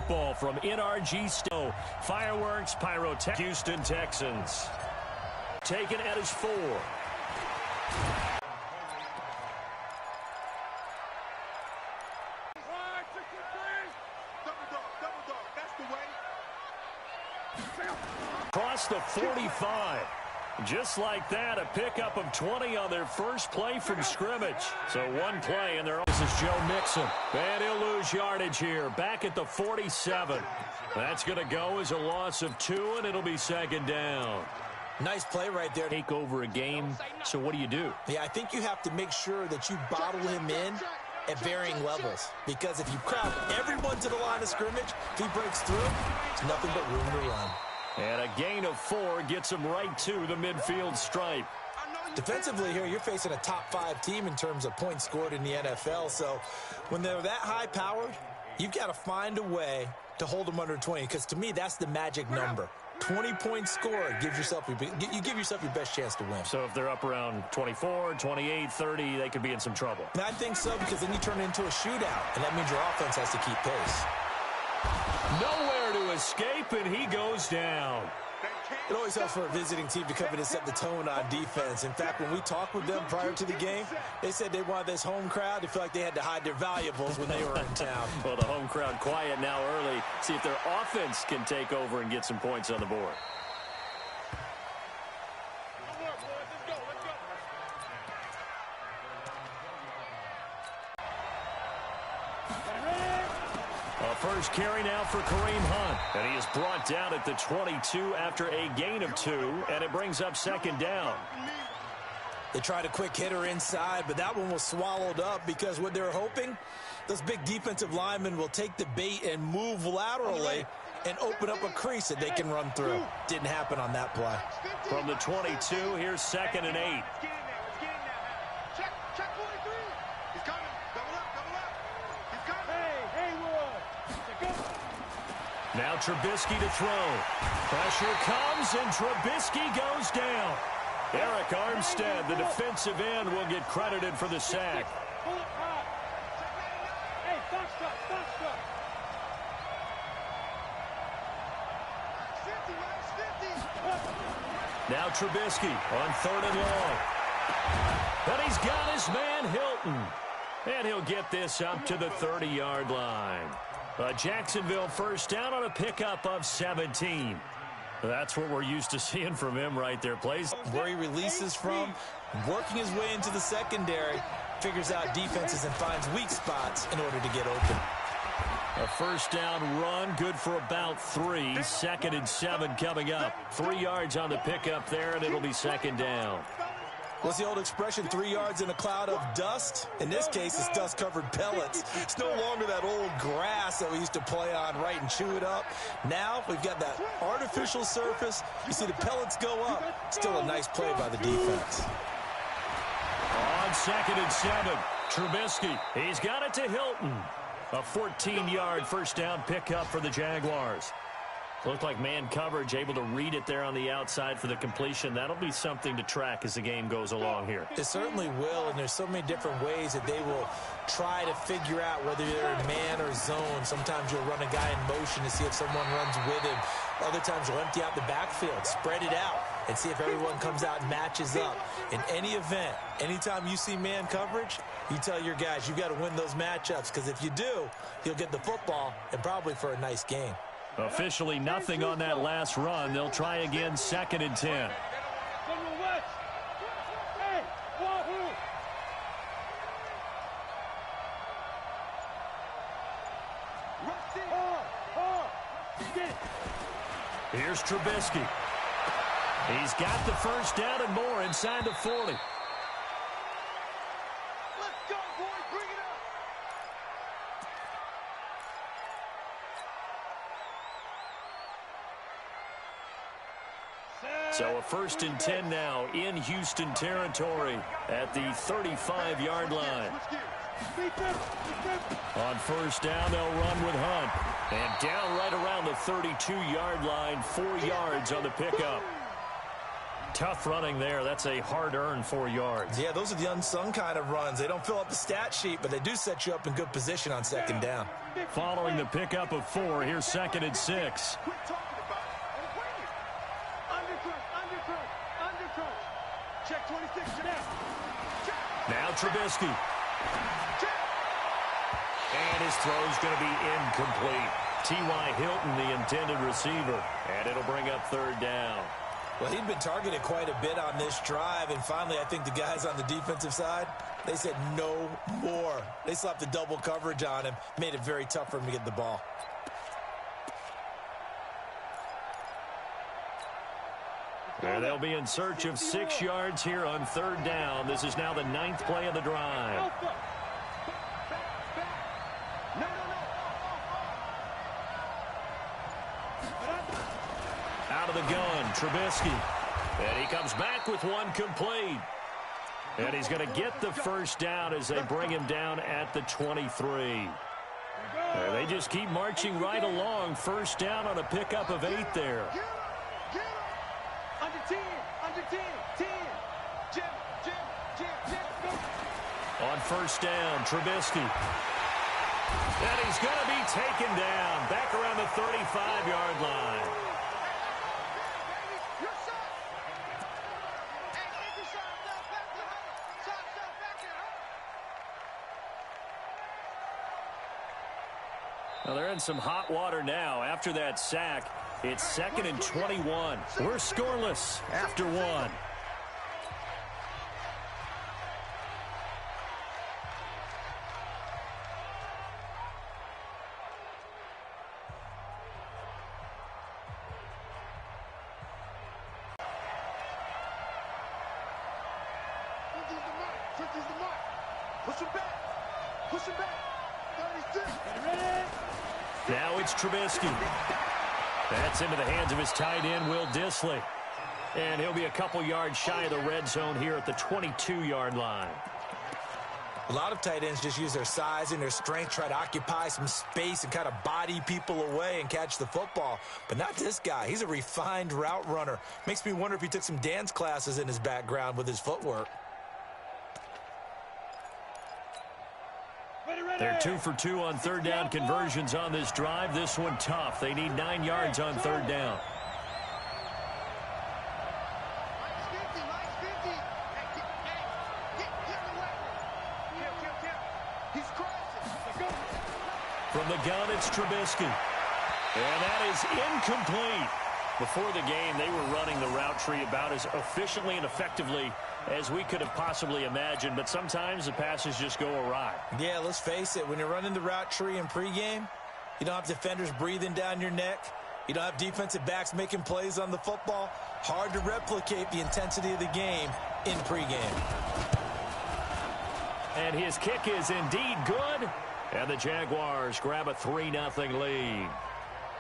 football from NRG Stowe. Fireworks, pyrotechnics, Houston Texans. Taken at his 4. Across the 45. Just like that, a pickup of 20 on their first play from scrimmage. So one play, and this is Joe Mixon. And he'll lose yardage here, back at the 47. That's going to go as a loss of 2, and it'll be second down. Nice play right there. Take over a game, so what do you do? Yeah, I think you have to make sure that you bottle him in at varying levels. Because if you crowd everyone to the line of scrimmage, if he breaks through, there's nothing but room to run. And a gain of 4 gets him right to the midfield stripe. Defensively here, you're facing a top 5 team in terms of points scored in the NFL. So when they're that high-powered, you've got to find a way to hold them under 20. Because to me, that's the magic number. 20 points scored gives yourself you give yourself your best chance to win. So if they're up around 24, 28, 30, they could be in some trouble. And I think so, because then you turn it into a shootout, and that means your offense has to keep pace. Nowhere to escape, and he goes down. It always helps for a visiting team to come in and set the tone on defense. In fact, when we talked with them prior to the game, they said they wanted this home crowd to feel like they had to hide their valuables when they were in town. Well, the home crowd quiet now early. See if their offense can take over and get some points on the board. First carry now for Kareem Hunt. And he is brought down at the 22 after a gain of 2, and it brings up second down. They tried a quick hitter inside, but that one was swallowed up because what they're hoping, those big defensive linemen will take the bait and move laterally and open up a crease that they can run through. Didn't happen on that play. From the 22, here's 2nd and 8. Now Trubisky to throw. Pressure comes, and Trubisky goes down. Eric Armstead, the defensive end, will get credited for the sack. Now Trubisky on 3rd and long. And he's got his man Hilton. And he'll get this up to the 30-yard line. A Jacksonville first down on a pickup of 17. That's what we're used to seeing from him right there. Plays where he releases from, working his way into the secondary, figures out defenses and finds weak spots in order to get open. A first down run, good for about 3. 2nd and 7 coming up. 3 yards on the pickup there, and it'll be second down. What's the old expression, 3 yards in a cloud of dust? In this case, it's dust-covered pellets. It's no longer that old grass that we used to play on, right, and chew it up. Now we've got that artificial surface. You see the pellets go up. Still a nice play by the defense. On 2nd and 7, Trubisky. He's got it to Hilton. A 14-yard first down pickup for the Jaguars. Looked like man coverage, able to read it there on the outside for the completion. That'll be something to track as the game goes along here. It certainly will, and there's so many different ways that they will try to figure out whether they're in man or zone. Sometimes you'll run a guy in motion to see if someone runs with him. Other times you'll empty out the backfield, spread it out, and see if everyone comes out and matches up. In any event, anytime you see man coverage, you tell your guys you've got to win those matchups, because if you do, you'll get the football and probably for a nice game. Officially nothing on that last run. They'll try again, 2nd and 10. Here's Trubisky. He's got the first down and more inside the 40. So a 1st and 10 now in Houston territory at the 35-yard line. On first down, they'll run with Hunt. And down right around the 32-yard line, 4 yards on the pickup. Tough running there. That's a hard-earned 4 yards. Yeah, those are the unsung kind of runs. They don't fill up the stat sheet, but they do set you up in good position on second down. Following the pickup of 4, here's 2nd and 6. Check 26 to that. Now Trubisky. And his throw's going to be incomplete. T.Y. Hilton, the intended receiver. And it'll bring up 3rd down. Well, he'd been targeted quite a bit on this drive, and finally I think the guys on the defensive side, they said no more. They slapped the double coverage on him, made it very tough for him to get the ball. And they'll be in search of 6 yards here on 3rd down. This is now the 9th play of the drive. Out of the gun, Trubisky. And he comes back with one complete. And he's going to get the 1st down as they bring him down at the 23. They just keep marching right along. 1st down on a pickup of 8 there. Under 10, 10. Jim. On 1st down, Trubisky. And he's going to be taken down back around the 35-yard line. Well, they're in some hot water now. After that sack, it's 2nd and 21. We're scoreless after 1. Push him back. 36. Now it's Trubisky. That's into the hands of his tight end, Will Dissly. And he'll be a couple yards shy of the red zone here at the 22-yard line. A lot of tight ends just use their size and their strength, try to occupy some space and kind of body people away and catch the football. But not this guy. He's a refined route runner. Makes me wonder if he took some dance classes in his background with his footwork. They're 2 for 2 on 3rd down conversions on this drive. This one tough. They need 9 yards on 3rd down. From the gun, it's Trubisky. And that is incomplete. Before the game, they were running the route tree about as efficiently and effectively as we could have possibly imagined, but sometimes the passes just go awry. Yeah, let's face it. When you're running the route tree in pregame, you don't have defenders breathing down your neck. You don't have defensive backs making plays on the football. Hard to replicate the intensity of the game in pregame. And his kick is indeed good. And the Jaguars grab a 3-0 lead.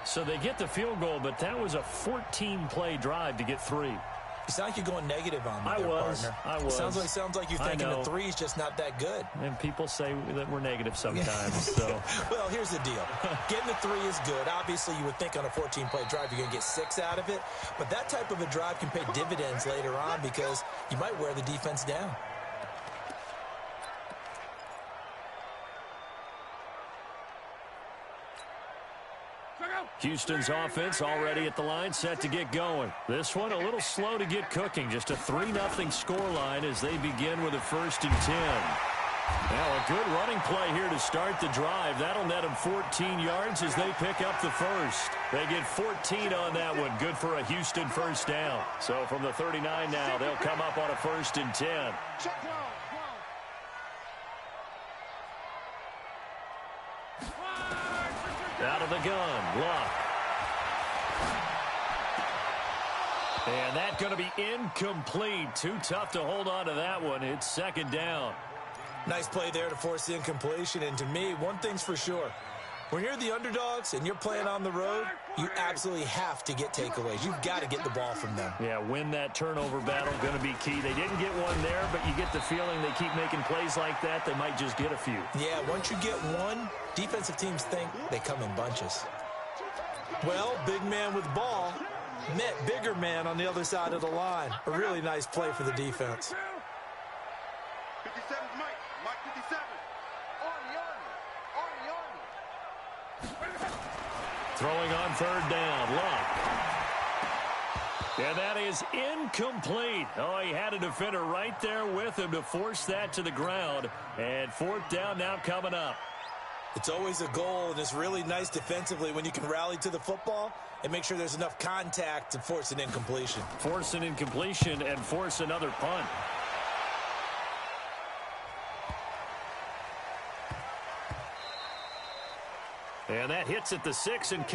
So they get the field goal, but that was a 14-play drive to get 3. You sound like you're going negative on me there, partner. I was. Sounds like you're thinking the 3 is just not that good. And people say that we're negative sometimes. So. Well, here's the deal. Getting the 3 is good. Obviously, you would think on a 14-play drive you're going to get 6 out of it. But that type of a drive can pay dividends later on because you might wear the defense down. Houston's offense already at the line, set to get going. This one a little slow to get cooking. Just a 3-0 scoreline as they begin with a 1st and 10. Now a good running play here to start the drive. That'll net them 14 yards as they pick up the 1st. They get 14 on that one. Good for a Houston 1st down. So from the 39 now, they'll come up on a 1st and 10. Out of the gun, Luck. And that's going to be incomplete. Too tough to hold on to that one. It's 2nd down. Nice play there to force the incompletion. And to me, one thing's for sure. When you're the underdogs and you're playing on the road, you absolutely have to get takeaways. You've got to get the ball from them. Yeah, win that turnover battle, going to be key. They didn't get one there, but you get the feeling they keep making plays like that, they might just get a few. Yeah, once you get one, defensive teams think they come in bunches. Well, big man with ball. Met bigger man on the other side of the line. A really nice play for the defense. 57's Mike. Mike 57. Throwing on third down. Luck. And that is incomplete. Oh, he had a defender right there with him to force that to the ground. And fourth down now coming up. It's always a goal, and it's really nice defensively when you can rally to the football and make sure there's enough contact to force an incompletion. Force an incompletion and force another punt. And that hits at the 6 and